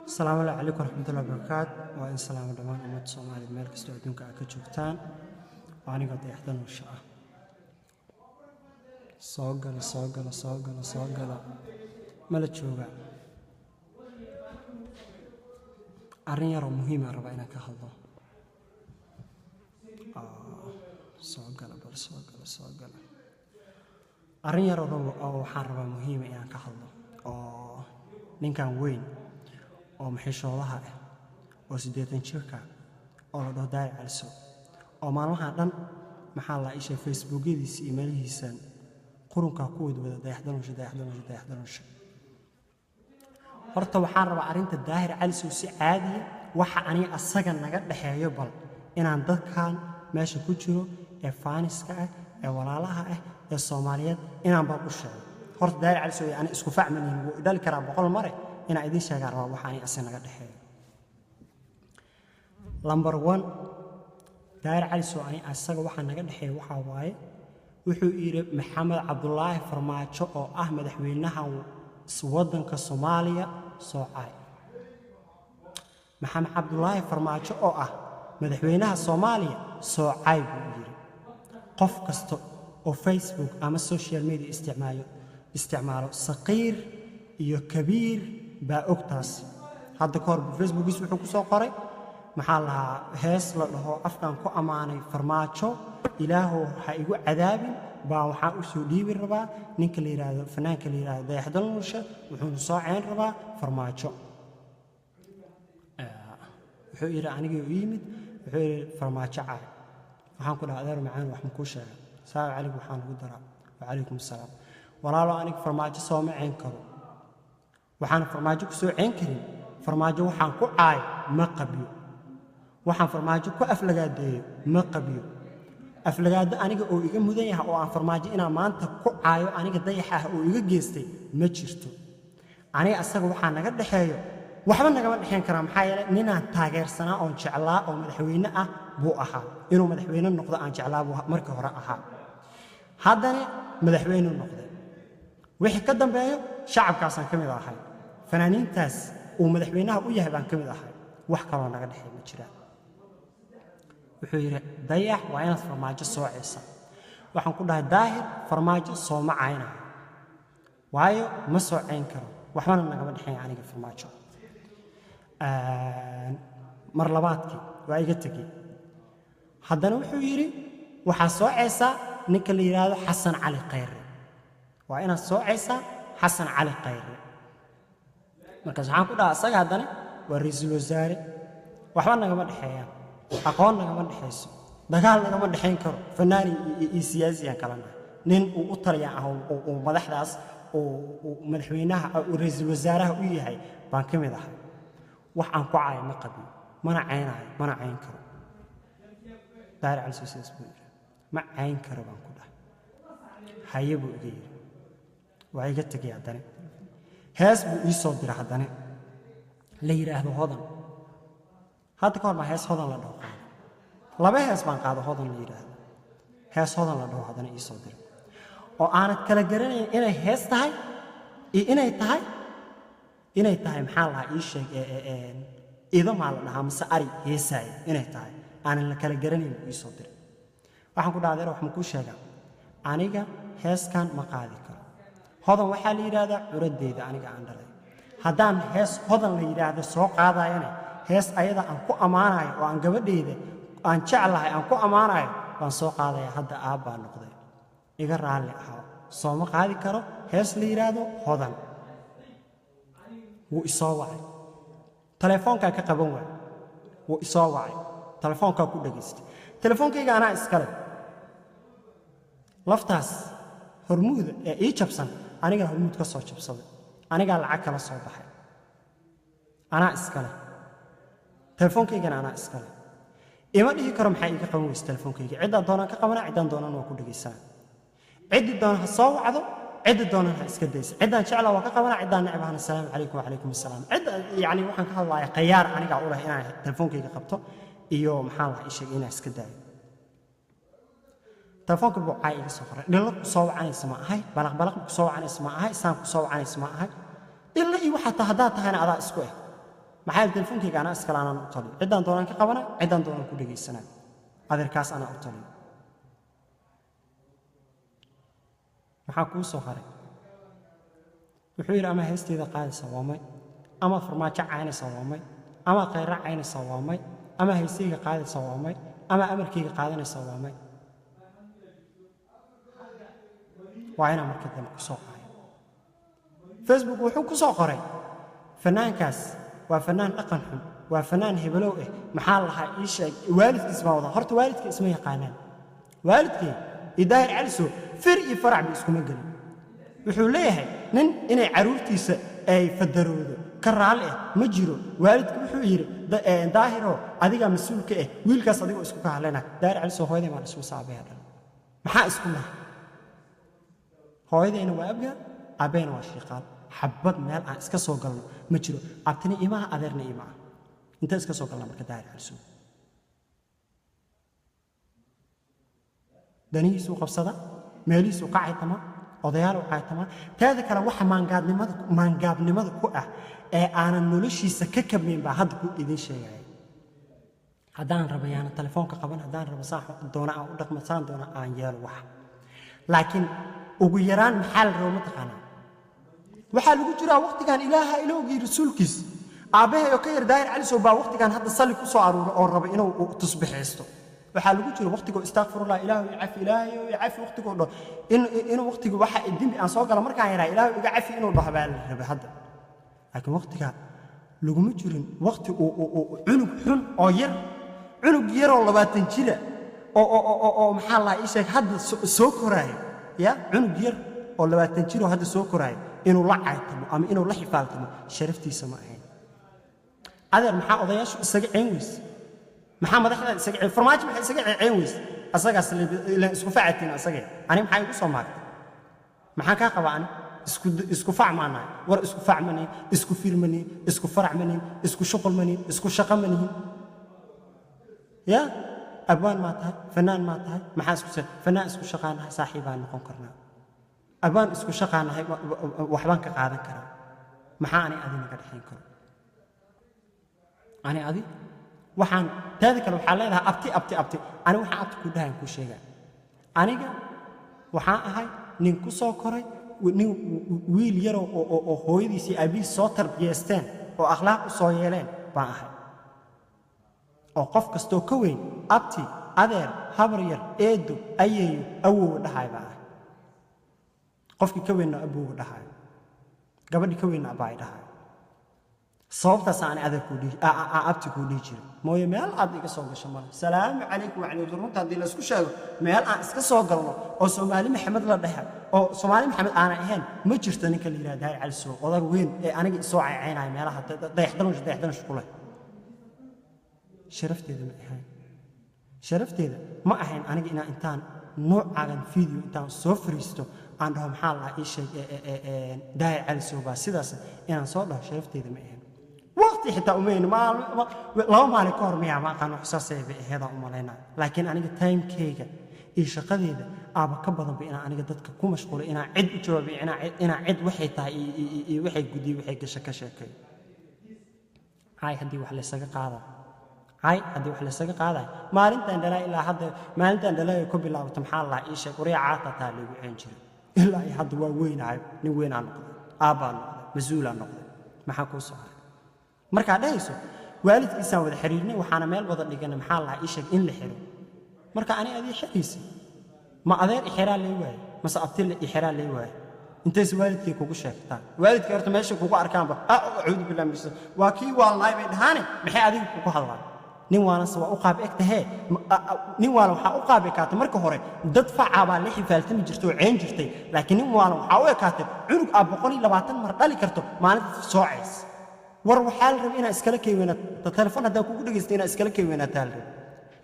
السلام عليكم ورحمة الله وبركاته وإن سلام دمان أمد Soomaaliyeed meel kasta oo adduunka ka joogtaan aniga dayaxdan u shaa soo gala mala jooga arrin yar oo muhiim ah raba inaan ka hadlo soo gala arrin yar oo waxaan rabaa muhiim ah inaan ka hadlo oo ninkan weyn oo maxishoodaha ah oo 80 jirka oo la dhaho Daahir Calisow oo maalmaha dhan maxaa la isha Facebookyadiisa emailihiisa qurunka ku wada dayaxdan horta waxaan rabaa arrinta Daahir Calisow si caadi waxa aniga asaga naga dhaxeeyo bal inaan dadkan meesha ku jiro ee faaniska ah ee walaalaha ah ee Soomaaliyeed inaan bal u sheego horta Daahir Calisow aan isku fahmanin wuu dhali karaa 100 mare ina idin sheegaa rabaa waxa aniga asaga naga dhaxeeyo number 1 Daahir Calisow ani asaga waxa naga dhaxeeyo waxa waaye wuxuu yiri Maxamed Cabdullaahi Farmaajo oo ah madaxweynaha waddanka Soomaaliya soocay Maxamed Cabdullaahi Farmaajo oo ah madaxweynaha Soomaaliya soocay buu yiri qof kasto oo Facebook ama social media isticmaalo saqiir iyo kabiir baa ogtaas hadda koor Facebook wuxuu ku soo qoray maxaa la hees la dhaho afkaan ku amaanay Farmaajo ilaahu ha igu cadaabin baa waxa u soo dhiibi rabaa ninka la yiraahdo fanaanka la yiraahdo dayaxdan nursha wuxuu soo ceen rabaa Farmaajo wuxuu yiri aniga u yimid wuxuu yiri Farmaajo caay waxaan ku dhahay macaan wax ku sheegay salaam calaykum waxaan ugu daraa wa calaykum salaam walaalo aniga Farmaajo soo ma ceen karo waxaan Farmaajo ku soo ceen karin Farmaajo waxaan ku caay ma qabiyo waxaan Farmaajo ku aflagaadeeyo ma qabiyo aflagaada aniga oo iga mudan yahay oo aan Farmaajo inaan maanta ku caayo aniga dayaxa oo iga geystay ma jirto aniga asaga waxa naga dhaxeeyo waxba naga dhaxeen kara maxaa yeelay ninaan taageersanaa oo jeclaa oo madaxweyne ah buu ahaa inuu madaxweyne noqdo aan jeclaa buu markii hore ahaa haddana madaxweyne noqday wixii ka dambeeyo shacabkaasaan kamid ahay fanaaniintaas uu madaxweynaha u yahay baan kamid ahay wax kale oo naga dhaxeeyo ma jiraan wuxuu yiri dayax waa inaad Farmaajo soo ceesa waxaan ku dhahay Daahir Farmaajo soo ma caayna waayo ma soo ceen karo waxbana naga dhaxeeyo aniga Farmaajo mar labaadkii waa iga tagay haddana wuxuu yiri waxa soo ceesa ninka la yiraahdo Xasan Cali Khayre waa inaad soo ceesa Xasan Cali Khayre markaas waxaan ku dhahay asaga haddana waa ra'iisul wasaare waxba naga dhaxeeyo aqoon naga dhaxeyso dagaal naga dhaxeyn karo fanaani iyo siyaasiyan kalena nin uu u taliya ah oo madaxdaas oo madaxweynaha oo ra'iisul wasaaraha u yahay baan kamid ahay wax aan ku caay ma qabi mana cayn karo Daahir Calisow sidaas buu yiri ma cayn karo baan ku dhahay haye buu iga yiri waa iga tagay haddana hees buu ii soo diray haddana la yiraahdo hodan hadda koor ma hees hodan la dhaho laba hees baan qaado hodan la yiraahdo hees hodan la dhaho haddana ii soo diray oo aanad kala garanayn inay hees tahay iyo inay tahay maxaa la ii sheeg ido ma la dhahaa mise ari heesay inay tahay aanan la kala garanayn ii soo diray waxaan ku dhaaday wax ma ku sheegaa aniga heeskan ma qaadi karo hodan waxa la yiraahdaa curadeeda aniga aan dhalay haddaan hees hodan la yiraahdo soo qaadayana hees ayada aan ku amaanayo oo aan gabadheeda aan jeclahay aan ku amaanayo waan soo qaadaya hadda aabba noqday iga raali ah soo ma qaadi karo hees la yiraahdo hodan wuu isoo wacay telefoonka ka qaban waay wuu isoo wacay telefoonka ku dhageystay telefoonkayga anaa iskale laftaas hormuud ee ii jabsan aniga hormuud ka soo jabsaday aniga lacag kala soo baxay anaa iskale telefoonkaygana anaa iskale ima dhihi karo maxay iga qaban weysa telefonkayga cidda doonaan ka qabana ciddan doonaan waa ku dhageysaa ciddi doon ha soo wacdo ciddi doonaan ha iska daysa ciddan jecla waa ka qabana ciddan necbahana salaamu calaykum wa calaykum assalaam cidda yani waxaan ka hadlayaa qayaar aniga u leh inaan telefonkayga qabto iyo maxaa la ii sheegay inaan iska daayo telefonka buu caay iga soo qoray dhilo ku soo wacanaysa ma ahay balaq ku soo wacanaysa ma ahay isaan ku soo wacanaysa ma ahay illa iyo waxa haddaa tahayna adaa isku maxaa telefonkayga ana iskala aanan u taliyo ciddaan doonaan ka qabana ciddaan doonaan ku dhegaysanaa adeerkaas ana u taliyo maxaa kuu soo haray wuxuu yidhi ama heesteeda qaadaysa waa may ama farmaajo caynaysa waa may ama khayra caynaysa waa may ama heestayga qaadaysa waa may ama amarkayga qaadanaysa waa may waa inaan marka dambe ku soo qaayo facebook wuxuu ku soo qoray fanaankaas waa fanaan dhaqan xun waa fanaan hebelow maxaa lahaa ii sheeg waalidkiis baa wada horta waalidka isma yaqaanaan waalidkii idaahir caliso fir iyo farac bi iskuma gelin wuxuu leeyahay nin inay caruurtiisa ay fadaroodo ka raali ma jiro waalidku wuxuu yiri daahiro adiga mas'uulka wiilkaas adiga isku ka hadlayna daahir caliso hooyaday ma isku saabeeyay maxaa isku lahaa hooyadayna waa abga abeena waa shiiqaal xabad meel aan iska soo galno ma jiro abtini imaha adeerna imaha inta iska soo galna marka daahir caliso danihiisu qabsada meelihiisu qacaytama odayaal u qacaytama taada kale waxa maangaabnimada ku ah ee aanan noloshiisa ka kabnayn baa hadda ku idin sheegay haddaan rabo yaana telefoonka qaban haddaan rabo saax doona aan u dhaqmasaan doona aan yeelo wax laakiin ugu yaraan maxaa la rabo mataqaanaa waxaa lagu jiraa waqtigan ilaaha ilowgii rasuulkiis aabahay oo ka yar daahir caliso baa waqtigan hadda salli ku soo aruuro oo rabo inuu tusbixaysto waxaa lagu jiro waqtiga astaghfirullah ilaahu iga cafi waqtiga oo inuu waqtiga waxa dambi aan soo gala markaan yaraa ilaahu iga cafi inuu dhaho baa la rabay hadda laakiin waqtiga laguma jirin waqti uu cunug xun oo yar cunug yar oo 20 jira oo maxaa la ii sheeg hadda soo koraayo ya cunug yar oo 20 jira oo hadda soo koraayo inuu la caaytamo ama inuu la xifaaltamo sharaftiisa ma ahayn adeer maxaa odayaashu isaga ceen weys maxaa madaxda isaga ceen farmaajo maxay isaga ceen weys asagaas la isku facatin asaga ani maxay igu soo maartay maxaa ka qabaan isku facmaana war isku facmani isku firmani isku faracmani isku shuqulmani isku shaqamani ya abaan ma tahay fanaan ma tahay maxaa isku fanaan isku shaqaanahay saaxiibaan noqon karnaa abaan isku shaqaanahay waxbaan ka qaadan karaa maxaa ani adina ka dhaxayn karo ani adi waxaan taada kale waxaa leedahay abti ani waxaan abti ku dhahan ku sheegaa aniga waxaan ahay nin ku soo koray nin wiil yar oo hooyadiisii abiis soo tarbiyeysteen oo akhlaaq u soo yeeleen baan ahay oo qof kastoo ka weyn abti adeer habar yar eedo ayeeyo awow dhahay baa ahay qofkii ka weynna awow dhahay gabadhii ka weynna abaa dhahay sababtaas aan adeerku dhigi abti ku dhigi jiray mooye meel aad iga soo gasho mar salaamu calaykum wa calaykum runta hadii la isku sheego meel aan iska soo galno oo Soomaali Maxamed la dhahay oo Soomaali Maxamed aan ahayn ma jirto ninka la yiraahdo Daahir Caliso odag weyn ee aniga soo caynay meelaha dayaxdan shaqule sharafteeda ma ahayn aniga intaan noocan video intaan soo fariisto aan dhaho maxaa la ii sheeg Daahir Caliso baa sidaas inaan soo dhaho sharafteeda ma ahayn waqti xitaa umeyn ma laba maalin ka hor miyaa ma aqaan wax saasay heeda u maleynaa laakiin aniga timekeyga iyo shaqadeeda aaba ka badan ba inaan aniga dadka ku mashquulay inaan cid u jawaabay inaan cid waxay tahay iyo waxay gudiyay waxay gasho ka sheekay haddii wax la isaga qaaday maalintan dhalay ilaa hadda maalintan dhalay ku bilaabto maxaa la ii sheeg wariya caata taa lagu ceen jiray ilaa hadda waa weynahay nin weyn aan noqday aabaan noqday mas'uul aan noqday maxaa ku soo marka dhayso waalidkiisa wada xiriirnay waxaana meel wada dhiganay maxaa la ii sheeg in la xiro marka ani adii xiriisi ma adeer ixiraal lay waay mase abtil ixiraal lay waay intaas waalidkii kugu sheegtaa waalidka horta meesha kugu arkaanba a'uudu billahi min waa kii wallahi bay dhahaane maxay adigu kugu hadlaan nin waana soo u qaab egtahay nin waana waxa u qaab ekaatay marka hore dad facaaba la xifaaltami jirtay oo ceen jirtay laakiin nin waana waxa u ekaatay cunug 120 mar dhali karto maalinta sooceys war waxaa la rabaa inaa iskala keeynaato telefoon hadaa kugu dhageystay inaa iskala keeynaato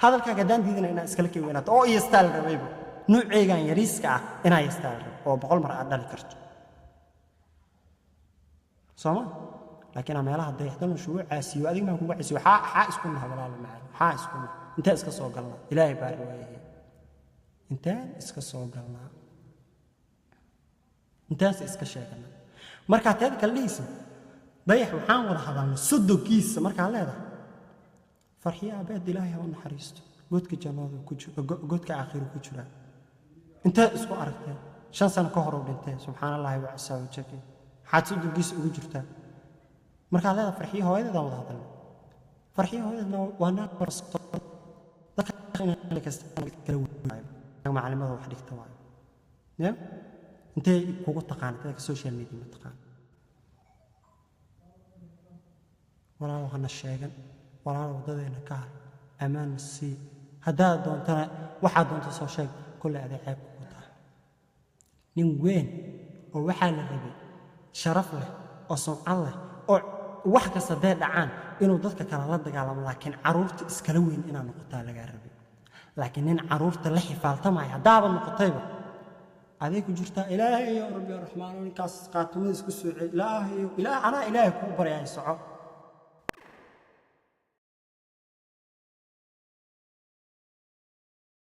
hadalkaaga daan diidana inaa iskala keeynaato oo istaal rabayba nuuceegan yariiska ah inaa istaal oo 100 mar aad dhali karto Soma laakiin meelaha dayaxdan shuruuc caasiyo adiga ma kugu caasiyo ha isku walaalo macaan ha isku inta iska soo galna ilaahay baari waayahay inta iska soo galna intaas iska sheegana marka taad kaleeyso dayax waxaan wada hadalnay sodogiisa markaan leedahay farxiyo abeed ilaahay ha u naxariisto godka jannada ku jiro godka aakhiro ku jira inta isku aragtay 5 sano ka hor u dhintay subxaanallahi wa asaa wajhi xaad sodogiisa ugu jirtaa markaan leedahay farxiyo hooyadeeda wada hadalnay farxiyo hooyadeedna waa naag dadka kasta kala weeyay macallimada wax dhigta waayo ya intay kugu taqaanay social media ma taqaan walaal waxna sheegan walaal wadadeena ka har amaan si hadaa doontana waxa doonto soo sheeg kulli aday ceeb ku tahay nin weyn oo waxa la rabay sharaf leh oo sumcad leh oo wax kasta day dhacaan inuu dadka kala la dagaalamo laakiin caruurta iskala weyn inaan noqotaa laga rabay laakiin nin caruurta la xifaaltamay hadaaba noqotayba adeeg ku jirta ilaahay ya rabbi raxmaan ninkaas qaatumada isku soo ilaahay ana ilaahay ku baryay soco